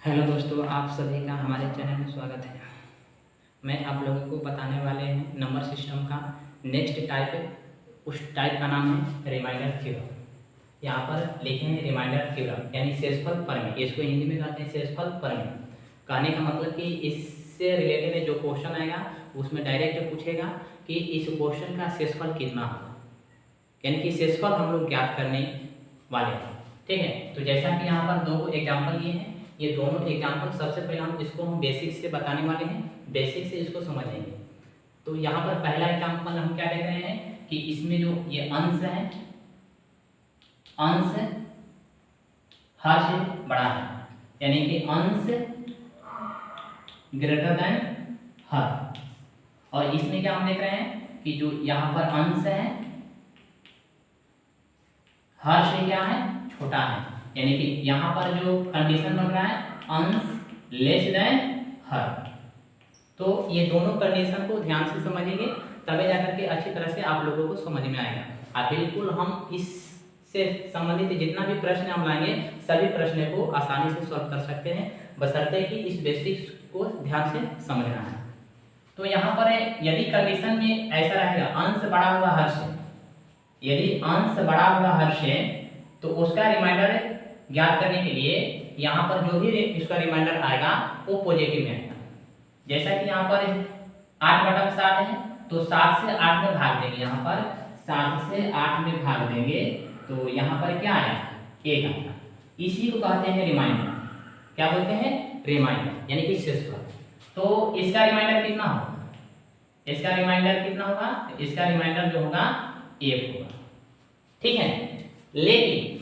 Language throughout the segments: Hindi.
हेलो दोस्तों, आप सभी का हमारे चैनल में स्वागत है। मैं आप लोगों को बताने वाले हैं नंबर सिस्टम का नेक्स्ट टाइप। उस टाइप का नाम है रिमाइंडर थ्योरम। यहाँ पर लिखे हैं रिमाइंडर थ्योरम यानी शेषफल प्रमेय। इसको हिंदी में कहते हैं शेषफल प्रमेय। कहने का मतलब कि इससे रिलेटेड जो क्वेश्चन आएगा उसमें डायरेक्ट पूछेगा कि इस क्वेश्चन का शेषफल कितना होगा, यानी कि शेषफल हम लोग ज्ञात करने वाले हैं। ठीक है, तो जैसा कि यहाँ पर दो एग्जाम्पल दिए हैं, ये दोनों एग्जाम्पल सबसे पहले हम बेसिक से बताने वाले हैं, बेसिक से इसको समझेंगे। तो यहाँ पर पहला एग्जाम्पल हम क्या देख रहे हैं कि इसमें जो ये अंश है, अंश हर से बड़ा है, यानी कि अंश ग्रेटर देन हर। और इसमें क्या हम देख रहे हैं कि जो यहाँ पर अंश है हर से क्या है, छोटा है, यानी कि यहाँ पर जो कंडीशन बन रहा है अंश लेस देन हर। तो ये दोनों कंडीशन को ध्यान से समझेंगे, तभी जाकर के अच्छी तरह से आप लोगों को समझ में आएगा। और बिल्कुल हम इससे संबंधित जितना भी प्रश्न हम लाएंगे सभी प्रश्न को आसानी से सॉल्व कर सकते हैं, बशर्ते कि इस बेसिक्स को ध्यान से समझना है। तो यहाँ पर यदि कंडीशन में ऐसा रहेगा अंश बड़ा हुआ हर से, यदि अंश बड़ा हुआ हर से, तो उसका रिमाइंडर ज्ञात करने के लिए यहाँ पर जो भी इसका रिमाइंडर आएगा वो पॉजिटिव में आएगा। जैसा कि यहाँ पर 8/7 है, तो 7 से 8 में भाग देंगे, यहाँ पर 7 से 8 में भाग देंगे तो यहाँ पर क्या आया, 1 आएगा। इसी को कहते हैं रिमाइंडर। क्या बोलते हैं, रिमाइंडर, यानी कि शेषफल। तो इसका रिमाइंडर कितना होगा, इसका रिमाइंडर कितना होगा, इसका रिमाइंडर जो होगा 1 होगा। ठीक है, लेकिन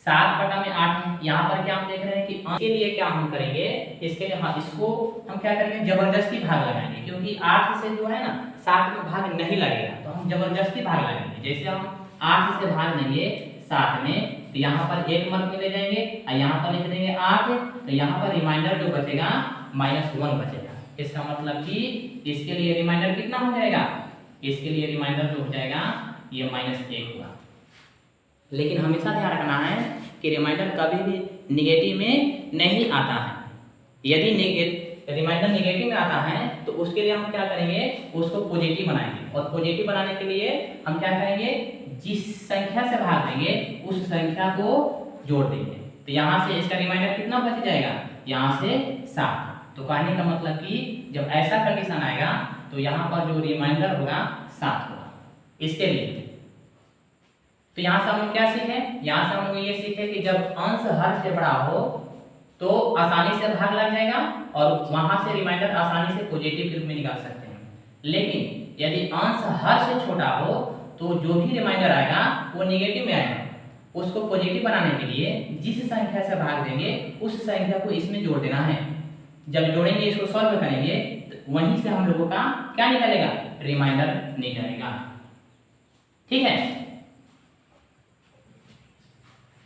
7/8 है, यहाँ पर क्या हम देख रहे हैं कि इसके लिए क्या हम करेंगे, इसके लिए हाँ इसको हम क्या करेंगे, जबरदस्ती भाग लगाएंगे, क्योंकि 8 से जो है ना 7 में भाग नहीं लगेगा, तो हम जबरदस्ती भाग लगाएंगे। जैसे हम 8 से भाग देंगे 7 में, तो यहाँ पर 1 मत में ले जाएंगे और यहाँ पर लिख देंगे 8, तो यहाँ पर रिमाइंडर जो बचेगा -1 बचेगा। इसका मतलब कि इसके लिए रिमाइंडर कितना हो जाएगा, इसके लिए रिमाइंडर जो हो जाएगा ये -1 हुआ। लेकिन हमेशा ध्यान रखना है कि रिमाइंडर कभी भी निगेटिव में नहीं आता है। यदि रिमाइंडर निगेटिव में आता है तो उसके लिए हम क्या करेंगे, उसको पॉजिटिव बनाएंगे, और पॉजिटिव बनाने के लिए हम क्या करेंगे, जिस संख्या से भाग देंगे उस संख्या को जोड़ देंगे। तो यहाँ से इसका रिमाइंडर कितना बच जाएगा, यहाँ से 7। तो कहने का मतलब कि जब ऐसा कंडीशन आएगा तो यहाँ पर जो रिमाइंडर होगा 7 होगा इसके लिए। तो यहाँ से हम लोग क्या सीखे, यहाँ से हम लोग ये सीखे कि जब अंश हर से बड़ा हो तो आसानी से भाग लग जाएगा और वहां से रिमाइंडर आसानी से पॉजिटिव के रूप में निकाल सकते हैं। लेकिन यदि अंश हर से छोटा हो तो जो भी रिमाइंडर आएगा वो नेगेटिव में आएगा। उसको पॉजिटिव बनाने के लिए जिस संख्या से भाग देंगे उस संख्या को इसमें जोड़ देना है। जब जोड़ेंगे, इसको सॉल्व करेंगे, तो वहीं से हम लोगों का क्या निकलेगा, रिमाइंडर निकलेगा। ठीक है,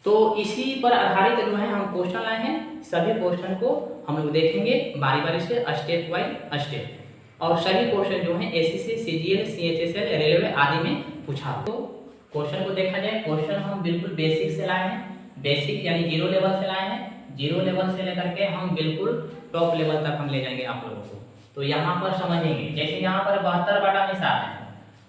तो इसी पर आधारित जो है हम क्वेश्चन लाए हैं। सभी क्वेश्चन को हम लोग देखेंगे बारी बारी से, स्टेप बाय स्टेप। और सभी क्वेश्चन जो हैं एसएससी, सीजीएल, सीएचएसएल, रेलवे आदि में पूछा। तो क्वेश्चन को देखा जाए, क्वेश्चन हम बिल्कुल बेसिक से लाए हैं, बेसिक यानी 0 लेवल से लाए हैं। 0 लेवल से लेकर के हम बिल्कुल टॉप लेवल तक हम ले जाएंगे आप लोगों को। तो यहाँ पर समझेंगे, जैसे यहाँ पर 72/7 है,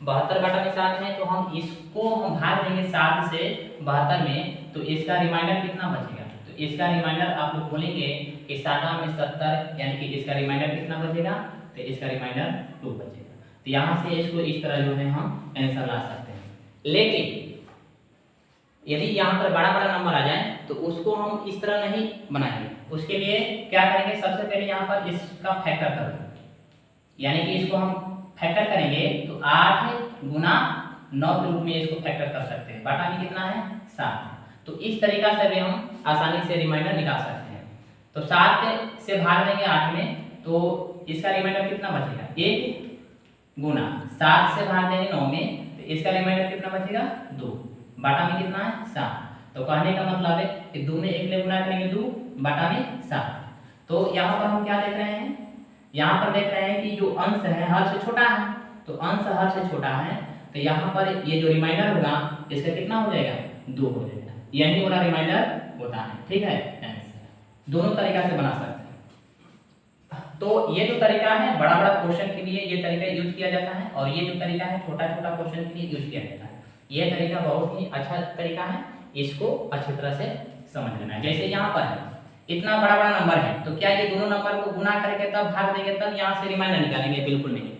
72/7 है, तो हम इसको हम भाग देंगे 7 से 72 में, तो इसका रिमाइंडर कितना बचेगा। तो इसका रिमाइंडर आप लोग बोलेंगे कि 7 में 70, यानी कि इसका रिमाइंडर कितना बचेगा, तो इसका रिमाइंडर 2 बचेगा। तो यहाँ से इसको इस तरह जो है हम आंसर ला सकते हैं। लेकिन यदि यहाँ पर बड़ा बड़ा नंबर आ जाए तो उसको हम इस तरह नहीं बनाएंगे। उसके लिए क्या करेंगे, सबसे पहले यहाँ पर इसका फैक्टर कर दो, यानी कि इसको हम फैक्टर करेंगे तो 8 गुना 9 के रूप में इसको फैक्टर कर सकते हैं। बटा में कितना है, 7। तो इस तरीका से भी हम आसानी से रिमाइंडर निकाल सकते हैं। तो 7 से भाग देंगे 8 में, तो इसका रिमाइंडर कितना बचेगा, 1 गुना 7 से भाग देंगे 9 में, तो इसका रिमाइंडर कितना बचेगा, 2। बटा में कितना है, 7। तो कहने का मतलब है कि 2 में 1 ले गुना करेंगे 2, बटा में 7। तो यहाँ पर हम क्या देख रहे हैं, यहाँ पर देख रहे हैं कि जो अंश है हर से छोटा है, तो अंश हर से छोटा है, तो यहाँ पर ये जो रिमाइंडर होगा इसका कितना हो जाएगा, 2 हो जाएगा। यही वाला रिमाइंडर होता है। ठीक है, दोनों तरीका से बना सकते हैं। तो ये जो तरीका है बड़ा बड़ा क्वेश्चन के लिए ये तरीका यूज किया जाता है, और ये जो तरीका है छोटा छोटा क्वेश्चन के लिए यूज किया जाता है। ये तरीका बहुत ही अच्छा तरीका है, इसको अच्छी तरह से समझ लेना है। जैसे यहाँ पर है इतना बड़ा बड़ा नंबर है, तो क्या ये दोनों नंबर को गुना करके तब भाग देंगे तब यहाँ से रिमाइंडर निकालेंगे? बिल्कुल नहीं।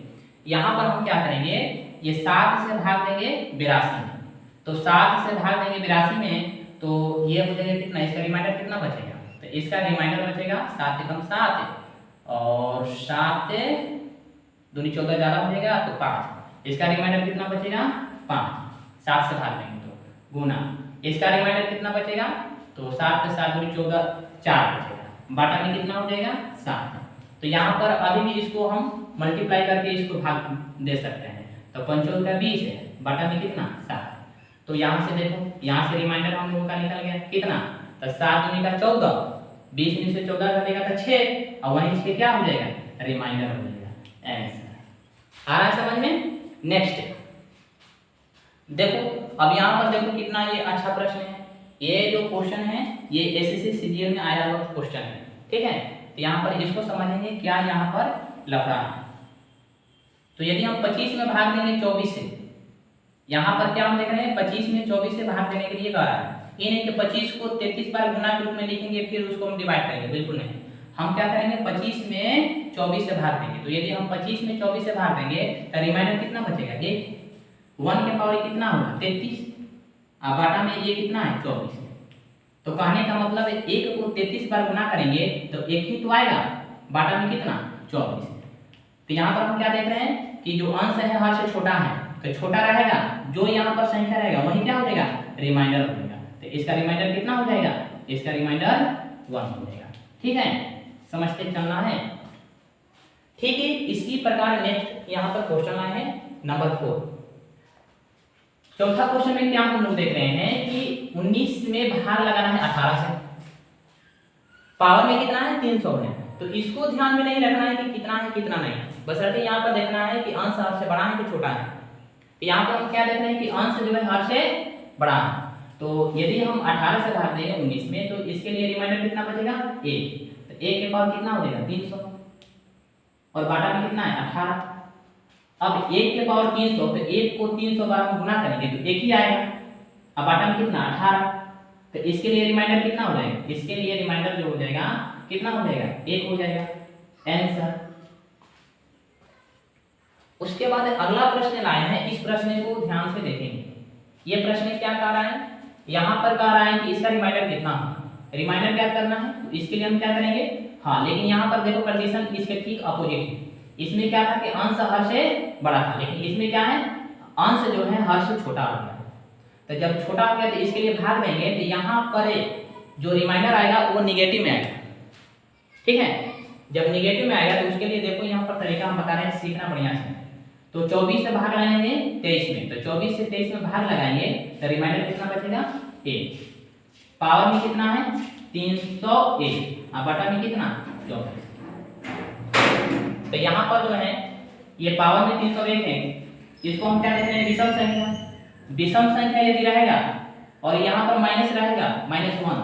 यहाँ पर हम क्या करेंगे, ये 7 से भाग देंगे 82 में, तो 7 से भाग देंगे 82 में, तो ये हो जाएगा कितना, इसका रिमाइंडर कितना बचेगा? तो इसका रिमाइंडर बचेगा 7 एकम 7 और 7 दूनी 14 ज़्यादा हो जाएगा तो 5। इसका रिमाइंडर कितना बचेगा? 5। 7 से भाग देंगे तो गुना, इसका रिमाइंडर कितना बचेगा? तो 7 से 7 दूनी 14 4 बचेगा, बाटा में कितना हो जाएगा? 7। तो यहाँ पर अभी भी इसको हम मल्टीप्लाई करके इसको भाग दे सकते हैं, तो 5 का 20 है, बाटा में कितना? 7। तो यहाँ से देखो, यहाँ से रिमाइंडर हम लोगों का निकल गया कितना? तो 7 दूनी का 14, 20 में से 14 घटेगा तो 6, और वहीं से क्या हो जाएगा? रिमाइंडर हो जाएगा। आंसर आ रहा है समझ में? नेक्स्ट देखो, अब यहाँ पर देखो कितना ये अच्छा प्रश्न है। ये जो क्वेश्चन है ये एसएससी सीजीएल में आया हुआ क्वेश्चन है, ठीक है। तो यहाँ पर इसको समझेंगे क्या यहाँ पर लफड़ा है। तो यदि हम 25 में भाग देंगे 24 से, यहाँ पर क्या हम देख रहे हैं 25 में 24 से भाग देने के लिए कह रहा है, ये नहीं कि 25 को 33 बार गुना के रूप में लिखेंगे फिर उसको हम डिवाइड करेंगे, बिल्कुल नहीं। हम क्या करेंगे 25 में 24 से भाग देंगे, तो यदि हम 25 में 24 से भाग देंगे तो रिमाइंडर कितना बचेगा? 1 के पावर कितना होगा? 33, और बाटा में ये कितना है? 24। तो कहने का मतलब है 1 को 33 बार गुना करेंगे तो 1 ही तो आएगा, बाटा में कितना? 24। तो यहाँ पर हम क्या देख रहे हैं कि जो अंश है हर से छोटा है, तो छोटा रहेगा, जो यहाँ पर संख्या रहेगा वही क्या हो जाएगा? रिमाइंडर हो जाएगा। तो इसका रिमाइंडर कितना हो जाएगा? इसका रिमाइंडर 1 हो जाएगा, ठीक है। समझते चलना है, ठीक है। इसी प्रकार नेक्स्ट यहाँ पर क्वेश्चन आए हैं नंबर 4। चौथा क्वेश्चन में क्या हम लोग देख रहे हैं कि 19 में भाग लगाना है 18 से, पावर में कितना है? 300 है। तो इसको ध्यान में नहीं रखना है कि कितना है कितना नहीं, बस यहाँ पर देखना है कि अंश हर से बड़ा है कि छोटा है। तो यहाँ पर हम क्या देख रहे हैं कि अंश जो है हर से बड़ा है, तो यदि हम 18 से भाग देंगे 19 में तो इसके लिए रिमाइंडर कितना बचेगा? 1। तो 1 के पावर कितना हो जाएगा? 300, और बाटा में कितना है? 18। अब 1 के पावर 300, तो 1 को 300 बार हम गुना करेंगे तो 1 ही आएगा, अब बाटा में कितना? 18। तो इसके लिए रिमाइंडर कितना हो जाएगा? इसके लिए रिमाइंडर जो हो जाएगा कितना हो जाएगा? 1 हो जाएगा। आंसर। उसके बाद अगला प्रश्न लाए हैं, इस प्रश्न को ध्यान से देखेंगे। ये प्रश्न क्या कह रहा है? यहाँ पर कह रहा है कि इसका रिमाइंडर कितना है, रिमाइंडर क्या करना है, तो इसके लिए हम क्या करेंगे? हाँ, लेकिन यहाँ पर देखो कंडीशन इसके ठीक अपोजिट है। इसमें क्या था कि अंश हर से बड़ा था, लेकिन इसमें क्या है? अंश जो है हर से छोटा हो गया। तो जब छोटा हो गया तो इसके लिए भाग देंगे, तो यहाँ पर जो रिमाइंडर आएगा वो निगेटिव में आएगा, ठीक है। जब निगेटिव में आएगा तो उसके लिए देखो यहाँ पर तरीका हम बता रहे हैं, सीखना बढ़िया से। तो 24 से भाग लगाएंगे 23 में, तो 24 से 23 में भाग लगाएंगे तो रिमाइंडर कितना बचेगा? 1। पावर में कितना है? 301, और बटा में कितना? 24। तो यहाँ पर जो है ये पावर में 301 है, इसको हम क्या कहते हैं? विषम संख्या। विषम संख्या यदि रहेगा और यहाँ पर माइनस रहेगा -1,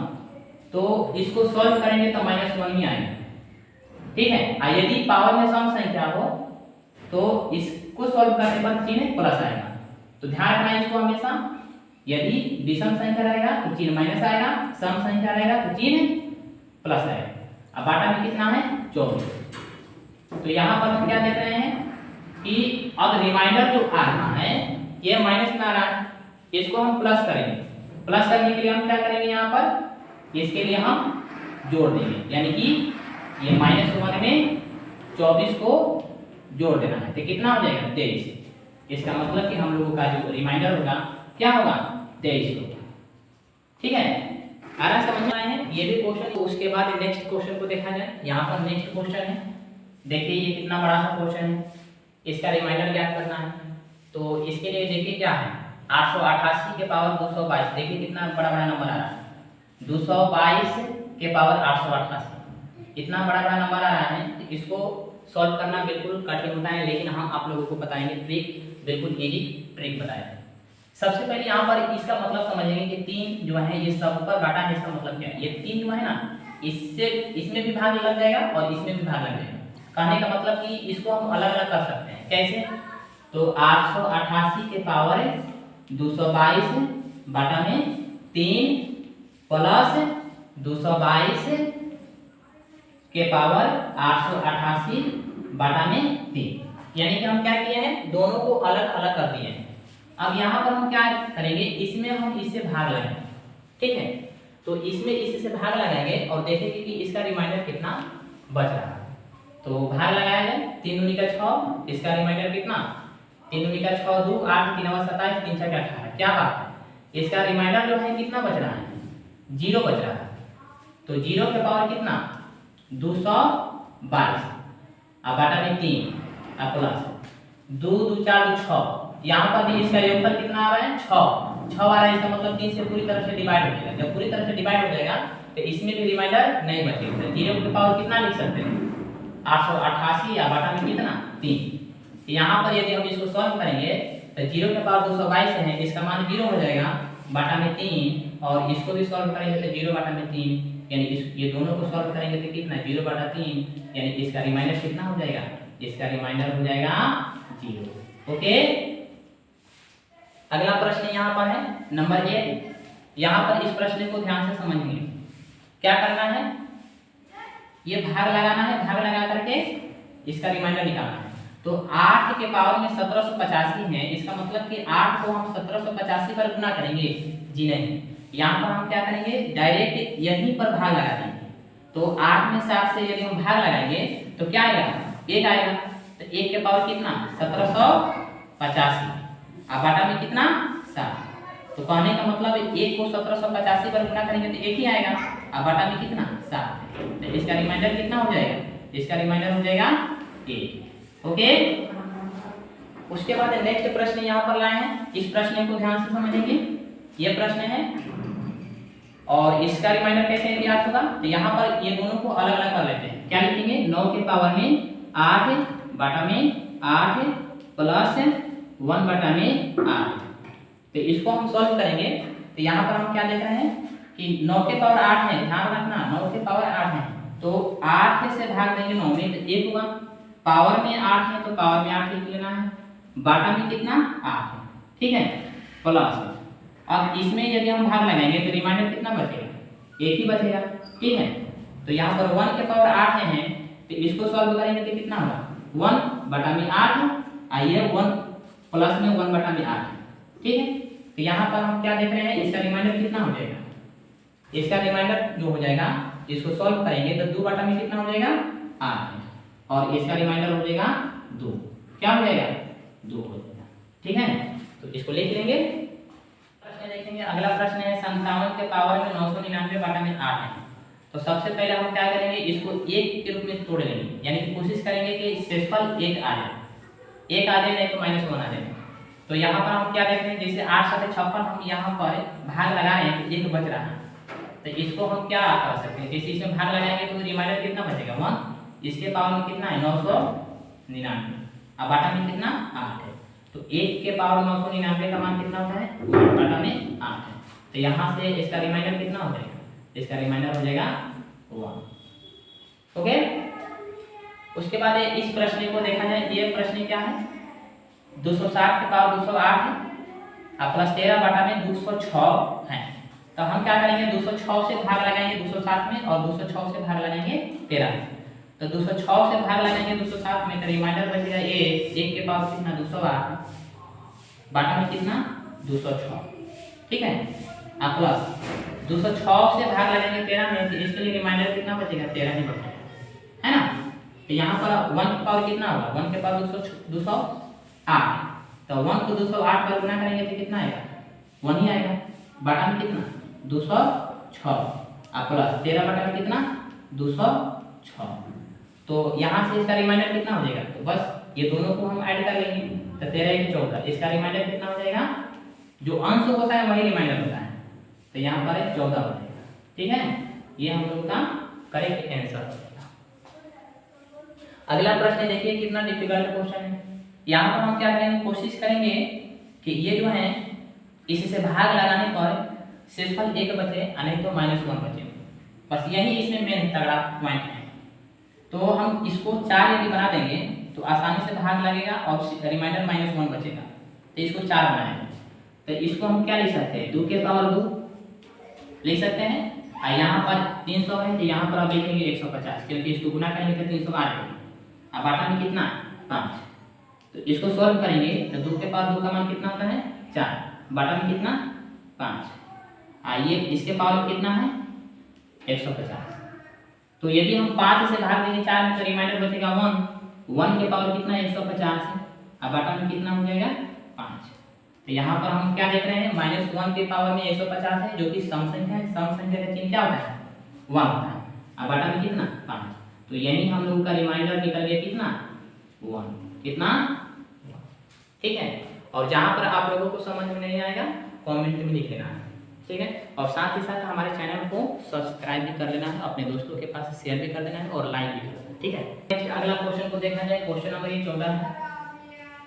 तो इसको सॉल्व करेंगे तो -1 ही आएगा, ठीक है। और यदि पावर में सम संख्या हो तो इसको सॉल्व करने पर चिन्ह प्लस आएगा। तो ध्यान रखना इसको हमेशा, यदि विषम संख्या रहेगा तो चिन्ह माइनस आएगा, सम संख्या रहेगा तो चिन्ह प्लस आएगा। अब बाटा में कितना है? 24। तो यहाँ पर हम क्या देख रहे हैं कि अब रिमाइंडर जो आ रहा है ये माइनस में आ रहा है, इसको हम प्लस करेंगे। प्लस करने के लिए हम क्या करेंगे? यहाँ पर इसके लिए हम जोड़ देंगे, यानी कि ये -1 में 24 को जोड़ देना है, तो कितना हो जाएगा? 23। इसका मतलब कि हम लोगों का जो रिमाइंडर होगा क्या होगा? 23 होगा, ठीक है। आराम समझ में आए हैं ये भी क्वेश्चन। तो उसके बाद नेक्स्ट क्वेश्चन को देखा जाए। यहाँ पर नेक्स्ट क्वेश्चन है, देखिए ये कितना बड़ा सा क्वेश्चन है, इसका रिमाइंडर ज्ञात करना है। तो इसके लिए देखिए क्या है, 888 के पावर 222। देखिए कितना बड़ा बड़ा नंबर आ रहा है, 222 के पावर 888, इतना बड़ा बड़ा नंबर आ रहा है। तो इसको सॉल्व करना बिल्कुल कठिन होता है, लेकिन हम आप लोगों को बताएंगे ट्रिक, बिल्कुल इजी ट्रिक बताएंगे। सबसे पहले यहाँ पर इसका मतलब समझेंगे कि 3 जो है ये सब पर बाटा है, इसका मतलब क्या है? ये 3 जो है ना, इससे इसमें भी भाग लग जाएगा और इसमें भी भाग लग जाएगा। कहने का मतलब कि इसको हम अलग अलग कर सकते हैं। कैसे? तो 888 के पावर 222 बटा में 3 प्लस 222 के पावर 888 बटा में 3, यानी कि हम क्या किए हैं, दोनों को अलग अलग कर दिए हैं। अब यहाँ पर हम क्या करेंगे, इसमें हम इससे भाग लगाएंगे, ठीक है। तो इसमें इससे भाग लगाएंगे और देखेंगे कि इसका रिमाइंडर कितना बच रहा है। तो भाग लगाया जाए, 3 दूनी का 6, इसका रिमाइंडर कितना, 3 दूनी का 6 2 8 3 9 27 3 4 18। क्या बात है, इसका रिमाइंडर जो है कितना बच रहा है, 0 बच रहा है। तो 0 के पावर कितना 222 अब बटा में 3 अब प्लस 2 2 4 2 6। यहाँ पर भी इसका योगफल कितना आ रहा है 6 आ रहा है। इसका मतलब 3 से पूरी तरह से डिवाइड हो जाएगा। जब पूरी तरह से डिवाइड हो जाएगा तो इसमें भी रिमाइंडर नहीं बचेगा। 0 के पावर कितना लिख सकते हैं 888 या बटा में कितना 3। यहाँ पर यदि हम इसको सॉल्व करेंगे तो 0 के पावर 222 है, इसका मान 0 हो जाएगा बटा में 3, और इसको भी सॉल्व करेंगे तो 0 बटा में 3, यानी ये दोनों को सॉल्व करेंगे तो कितना 0 बटा 3, यानी इसका रिमाइंडर कितना हो जाएगा, इसका रिमाइंडर हो जाएगा 0। ओके, अगला प्रश्न यहाँ पर है नंबर 1। यहाँ पर इस प्रश्न को ध्यान से समझिए। क्या करना है, ये भाग लगाना है, भाग लगा करके इसका रिमाइंडर निकालना है। तो 8 के पावर में 1785 है, इसका मतलब कि 8 को हम 1785 पर गुना करेंगे। जी नहीं, यहाँ पर हम क्या करेंगे, डायरेक्ट यहीं पर भाग लगा देंगे। तो 8 में 7 से यदि हम भाग लगाएंगे तो क्या आएगा, 1 आएगा। तो 1 के पावर कितना 1785 अब बटा में कितना 7। तो कहने का मतलब 1 को 1785 पर गुना करेंगे तो 1 ही आएगा, अब बटा में कितना 7। तो इसका रिमाइंडर कितना हो जाएगा, इसका रिमाइंडर हो जाएगा 1। ओके, उसके बाद नेक्स्ट प्रश्न यहाँ पर लाए हैं। इस प्रश्न को ध्यान से समझेंगे। ये प्रश्न है और इसका रिमाइंडर कैसे याद होगा, तो यहाँ पर ये दोनों को अलग अलग कर लेते हैं। क्या लिखेंगे, 9 के पावर में 8 बटा में 8 प्लस 1 बटा में 8। तो इसको हम सॉल्व करेंगे तो यहाँ पर हम क्या देख रहे हैं कि 9 के पावर 8 है, ध्यान रखना 9 के पावर 8 है, तो 8 से भाग देंगे 9 में तो 1 होगा। पावर में 8 है तो पावर में 8 लिख लेना है, बाटा में कितना 8 है, ठीक है, प्लस। अब इसमें यदि हम भाग लगाएंगे तो रिमाइंडर कितना बचेगा, 1 ही बचेगा, ठीक है। तो यहाँ पर 1 के पावर 8 है तो इसको सॉल्व करेंगे तो कितना होगा 1 बटा में 8, आइए 1 प्लस में 1 बटा में 8, ठीक है। तो यहाँ पर हम क्या देख रहे हैं, इसका रिमाइंडर कितना हो जाएगा, इसका रिमाइंडर जो हो जाएगा इसको सॉल्व करेंगे तो 2 बटा में कितना हो जाएगा 8 और इसका रिमाइंडर हो जाएगा 2। क्या हो जाएगा 2 हो जाएगा, ठीक है। तो इसको लिख लेंगे। प्रश्न देखेंगे, अगला प्रश्न है 57 के पावर में 999 बटा में 8 है। तो सबसे पहले हम क्या करेंगे, इसको 1 के रूप में तोड़ लेंगे, यानी कि कोशिश करेंगे कि शेषफल 1 आ जाए, 1 आ जाए नहीं तो -1 आ जाए। तो यहाँ पर हम क्या देखते हैं, जैसे 8 7 56 हम यहाँ पर भाग लगा रहे हैं तो 1 बच रहा है। तो इसको हम क्या कर सकते हैं, जैसे इसमें भाग लगाएंगे तो रिमाइंडर कितना बचेगा 1, इसके पावर में कितना है 999, अब बाटा में कितना 8 है। तो 1 के पावर 999 का मान कितना होता है 1 बाटा में 8 है। तो यहाँ से इसका रिमाइंडर कितना हो जाएगा, इसका रिमाइंडर हो जाएगा 1। ओके, उसके बाद इस प्रश्न को देखा जाए, ये प्रश्न क्या है 260 के पावर 208 है और प्लस 13 बटा में 206 है। तो हम क्या करेंगे, 206 से भाग लगाएंगे 207 में और 206 से भाग लगाएंगे 13 में। तो 206 से भाग लगाएंगे 207 में तो रिमाइंडर बचेगा 1 के पावर कितना 208 बटा में कितना 206, ठीक है। अब प्लस 206 से भाग लगाएंगे 13 में तो इसके लिए रिमाइंडर कितना बचेगा 13 ही बचेगा, है ना। तो यहाँ पर 1 के पावर कितना होगा, 1 के पावर 208, तो 1 को 208 पर गुना करेंगे तो कितना आएगा 1 ही आएगा, बटा में कितना 206 और प्लस 13 बटा में कितना 206। तो यहाँ से इसका रिमाइंडर कितना हो जाएगा, तो बस ये दोनों को हम ऐड कर लेंगे तो 13 की 14, इसका रिमाइंडर कितना हो जाएगा, जो अंश होता है वही रिमाइंडर होता है, तो यहाँ पर 14 हो जाएगा, ठीक है। ये हम लोग का करेक्ट आंसर हो जाएगा। अगला प्रश्न देखिए कितना डिफिकल्ट क्वेश्चन है। यहाँ पर हम क्या करेंगे, कोशिश करेंगे कि ये जो है इससे भाग लगाने पर शेषफल 1 बचे नहीं तो -1 बचे, बस यही इसमें मेन तगड़ा पॉइंट है। तो हम इसको 4 यदि बना देंगे तो आसानी से भाग लगेगा और रिमाइंडर -1 बचेगा। तो इसको 4 बनाएंगे तो इसको हम क्या लिख सकते हैं, 2 के पावर 2 लिख सकते हैं। और यहाँ पर 300 है तो यहाँ पर आप लिखेंगे 150, क्योंकि इसको गुना करेंगे तो 308 होगा। अब बाटा में कितना 5, तो इसको सॉल्व करेंगे तो 2 के पावर 2 का मान कितना होता है 4, बाटा में कितना 5। आइए इसके पावर कितना है 150। तो यदि हम 5 से भाग देंगे 4 में तो रिमाइंडर बचेगा 1 के पावर कितना है 150 है। अब बाटा में कितना हो जाएगा 5। तो यहाँ पर हम क्या देख रहे हैं -1 के पावर में 150 है जो कि सम संख्या है। सम संख्या का चिन्ह क्या होता है 1 होता है। अब बाटा में कितना 5, तो यही हम लोगों का रिमाइंडर निकल गया कितना 1, कितना 1। ठीक है, और जहाँ पर आप लोगों को समझ में नहीं आएगा कमेंट में लिख लेना है, ठीक है। और साथ ही साथ हमारे चैनल को सब्सक्राइब भी कर लेना है, अपने दोस्तों के पास शेयर भी कर देना है और लाइक भी कर देना है, ठीक है। नेक्स्ट अगला क्वेश्चन को देखा जाए, क्वेश्चन नंबर 14 है।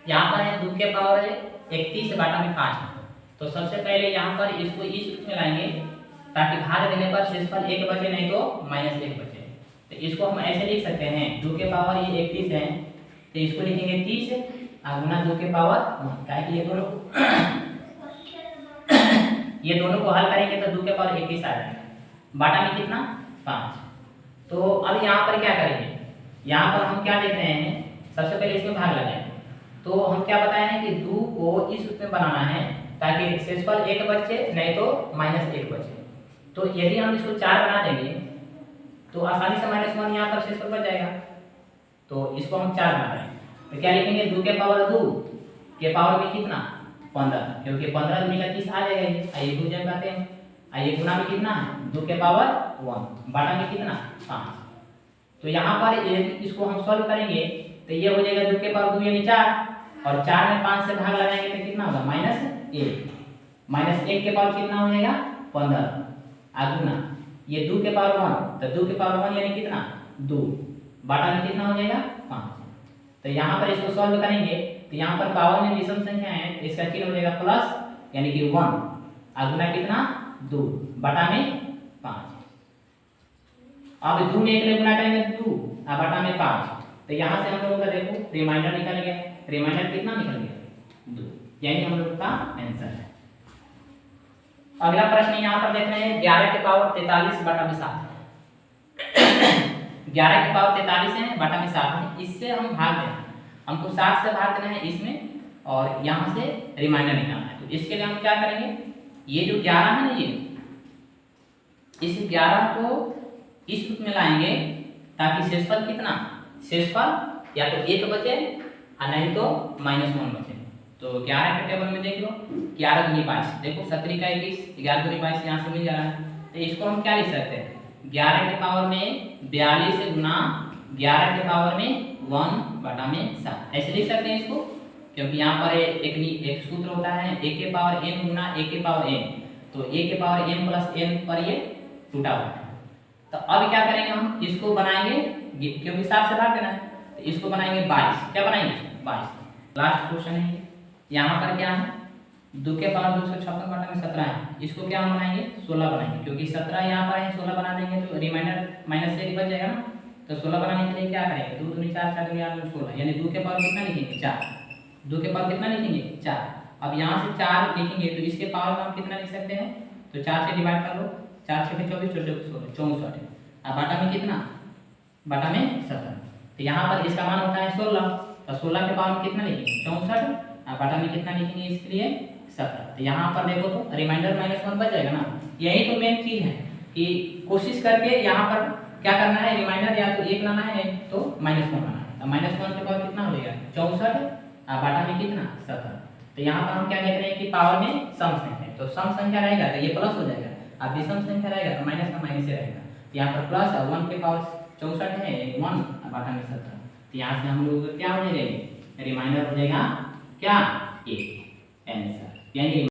यहाँ पर है 2 के पावर 31 बाटा में 5 है। तो सबसे पहले यहाँ पर इसको इस रूप में लाएंगे ताकि भाग देने पर शेषफल 1 बचे, नहीं तो -1 बचे। तो इसको हम ऐसे लिख सकते हैं 2 के पावर ये 31 है तो इसको लिखेंगे 30 और गुना 2 के पावर 1, क्या है कि ये दोनों को हल करेंगे तो 2 के पावर 31 आ जाएगा, बाटा में कितना 5। तो अब यहाँ पर क्या करेंगे, यहाँ पर हम क्या देख रहे हैं, सबसे पहले इसमें भाग लगाएंगे। तो हम क्या बताए हैं कि 2 को इस रूप में बनाना है ताकि शेषफल 1 बचे, नहीं तो -1 बचे। तो यदि हम इसको 4 बना देंगे तो आसानी से -1 यहाँ पर शेषफल बच जाएगा। तो इसको हम 4 बना रहे हैं तो क्या लिखेंगे 2 के पावर 2 के पावर में कितना 15, क्योंकि 15 दूनी का 30 आ जाएगा ये। आइए 2 जन कहते हैं, आइए गुना में कितना है 2 के पावर 1, बाटा में कितना 5। तो यहाँ पर इसको हम सॉल्व करेंगे तो ये हो जाएगा 2 के पावर 2 यानी 4 और 4 में 5 से भाग लगाएंगे तो कितना होगा -1 के पावर कितना हो जाएगा 15 गुना ये 2 के पावर 1, तो 2 के पावर 1 यानी कितना 2, बाटा में कितना हो जाएगा 5। तो यहाँ पर इसको सॉल्व करेंगे तो यहाँ पर पावर में विषम संख्या है तो इसका चिन्ह हो जाएगा प्लस यानी कि 1 गुना कितना 2, बाटा में 5। अब 2 में 1 गुना करेंगे 2 और बाटा में 5। तो यहाँ से हम लोगों का देखो रिमाइंडर निकल गया, रिमाइंडर कितना निकल गया 2, यानी हम लोग का आंसर है। अगला प्रश्न यहाँ पर देख रहे हैं 11 के पावर 43 बटा में 7 11 के पावर 43 है बटा में 7 है। इससे हम भाग देना है, हमको 7 से भाग देना है इसमें और यहाँ से रिमाइंडर निकालना है। तो इसके लिए हम क्या करेंगे, ये जो 11 है ना इस 11 को इस रूप में लाएंगे ताकि शेषफल कितना, शेषफल या तो 1 बचे और नहीं तो -1 बचे। तो 11 के टेबल में देख लो 11 दूनी 22, देखो 17 का 21, 11 दूनी 22 यहाँ से मिल जा रहा है। तो इसको हम क्या लिख सकते हैं 11 के पावर में 42 से गुना 11 के पावर में 1 बटा में 7, ऐसे लिख सकते हैं इसको, क्योंकि यहाँ पर एक सूत्र होता है a के पावर m गुना a के पावर n। तो a के पावर m प्लस n पर ये टूटा हुआ है। तो अब क्या करेंगे हम इसको बनाएंगे, क्योंकि 7 से भाग देना है तो इसको बनाएंगे 22। क्या बनाएंगे 22। लास्ट क्वेश्चन है यहाँ पर क्या है 2 के पावर 256 बटा में 17 है। इसको क्या हम बनाएंगे 16 बनाएंगे, क्योंकि 17 यहाँ पर है 16 बना देंगे तो रिमाइंडर -1 बच जाएगा ना। तो 16 बनाने के लिए क्या करेंगे 2 दूनी 4 4 दूनी 8 16, यानी 2 के पावर कितना लिखेंगे 4, 2 के पावर कितना लिखेंगे 4। अब यहाँ से 4 लिखेंगे तो इसके पावर में हम कितना लिख सकते हैं, तो 4 से डिवाइड कर लो, 4 6 24 24 64। अब बाटा में कितना, बाटा में 17। तो यहाँ पर इसका मान होता है 16, तो 16 के पावर में कितना लिखेंगे 64 और बाटा में कितना लिखेंगे इसके लिए 17। तो यहाँ पर देखो तो रिमाइंडर -1 बच जाएगा ना। यही तो मेन चीज है कि कोशिश करके यहाँ पर क्या करना है, रिमाइंडर या तो 1 लाना है तो -1 लाना है। तो -1 के पावर कितना हो जाएगा 64 और बाटा में कितना 17। तो यहाँ पर हम क्या देख रहे हैं कि पावर में सम संख्या है, तो सम संख्या रहेगा तो ये प्लस हो जाएगा, अब विषम संख्या रहेगा तो माइनस का माइनस ही रहेगा। तो यहाँ पर प्लस 1 के पावर 64 है 1 और बाटा में 17। तो यहाँ से हम लोग क्या हो जाएगा रिमाइंडर हो जाएगा क्या 1 आंसर, यानी